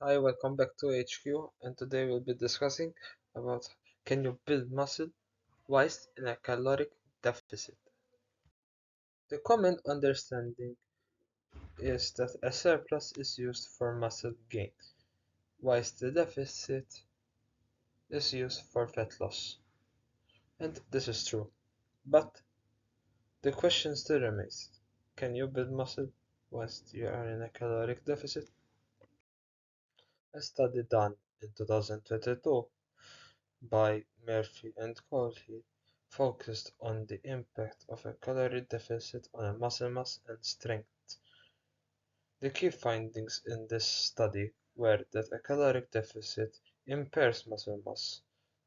Hi, welcome back to HQ, and today we'll be discussing about can you build muscle whilst in a caloric deficit. The common understanding is that a surplus is used for muscle gain, whilst the deficit is used for fat loss. And this is true. But the question still remains, can you build muscle whilst you are in a caloric deficit? A study done in 2022 by Murphy and Cowley focused on the impact of a calorie deficit on muscle mass and strength. The key findings in this study were that a caloric deficit impairs muscle mass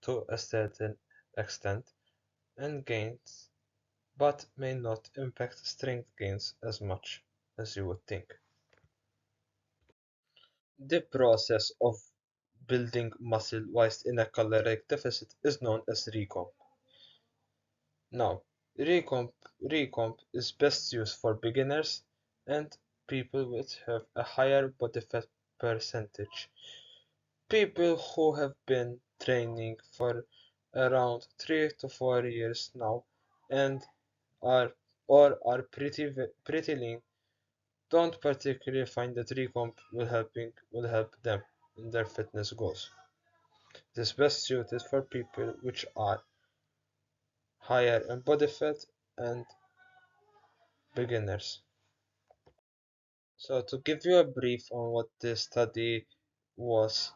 to a certain extent and gains, but may not impact strength gains as much as you would think. The process of building muscle whilst in a caloric deficit is known as recomp. Now, recomp, recomp is best used for beginners and people which have a higher body fat percentage. People who have been training for around 3 to 4 years now and are are pretty lean don't particularly find that recomp will help them in their fitness goals. It is best suited for people which are higher in body fat and beginners. So to give you a brief on what this study was,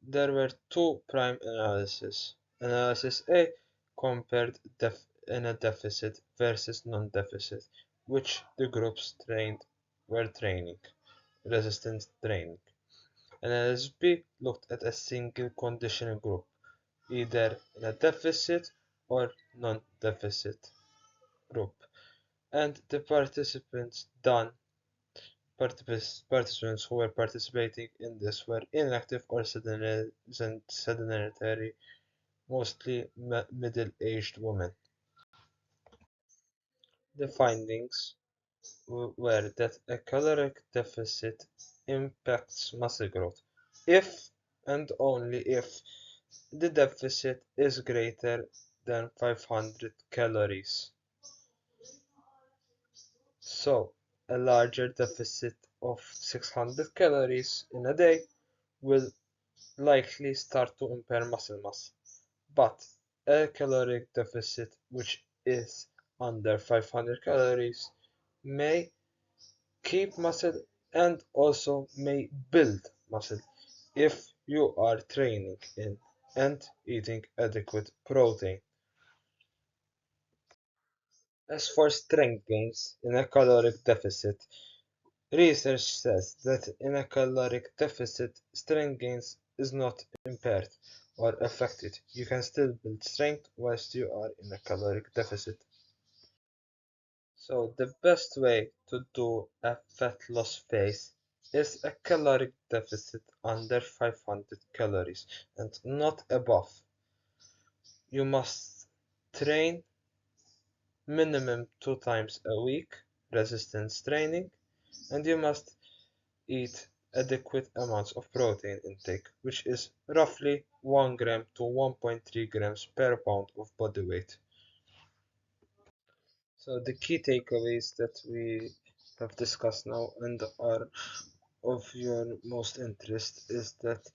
there were two prime analyses. Analysis A compared in a deficit versus non-deficit, which the groups trained were training, resistance training. Analysis B looked at a single conditioning group, either in a deficit or non-deficit group, and the participants who were participating in this were inactive or sedentary, mostly middle-aged women. The findings were that a caloric deficit impacts muscle growth if and only if the deficit is greater than 500 calories. So, a larger deficit of 600 calories in a day will likely start to impair muscle mass, but a caloric deficit which is under 500 calories may keep muscle and also may build muscle if you are training in and eating adequate protein. As for strength gains in a caloric deficit, research says that in a caloric deficit, strength gains is not impaired or affected. You can still build strength whilst you are in a caloric deficit. So the best way to do a fat loss phase is a caloric deficit under 500 calories and not above. You must train minimum 2 times a week, resistance training, and you must eat adequate amounts of protein intake, which is roughly 1 gram to 1.3 grams per pound of body weight. So the key takeaways that we have discussed now and are of your most interest is that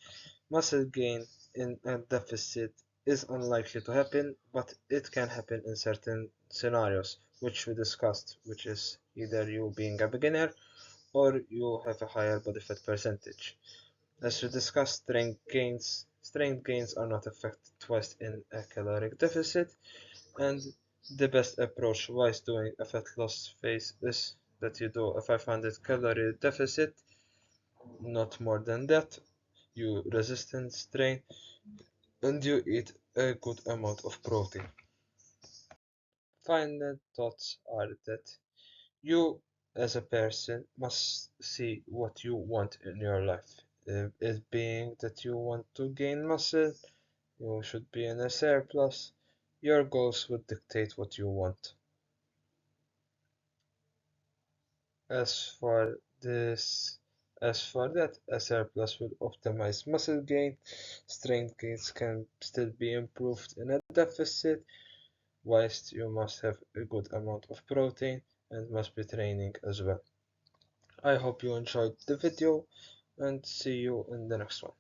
muscle gain in a deficit is unlikely to happen, but it can happen in certain scenarios, which we discussed, which is either you being a beginner or you have a higher body fat percentage. As we discussed, strength gains are not affected twice in a caloric deficit, and the best approach whilst doing a fat loss phase is that you do a 500 calorie deficit, not more than that. You resistance train and you eat a good amount of protein. Final thoughts are that you as a person must see what you want in your life. It being that you want to gain muscle, you should be in a surplus. Your goals would dictate what you want. As for this As for that, a surplus will optimize muscle gain. Strength gains can still be improved in a deficit, whilst you must have a good amount of protein and must be training as well. I hope you enjoyed the video and see you in the next one.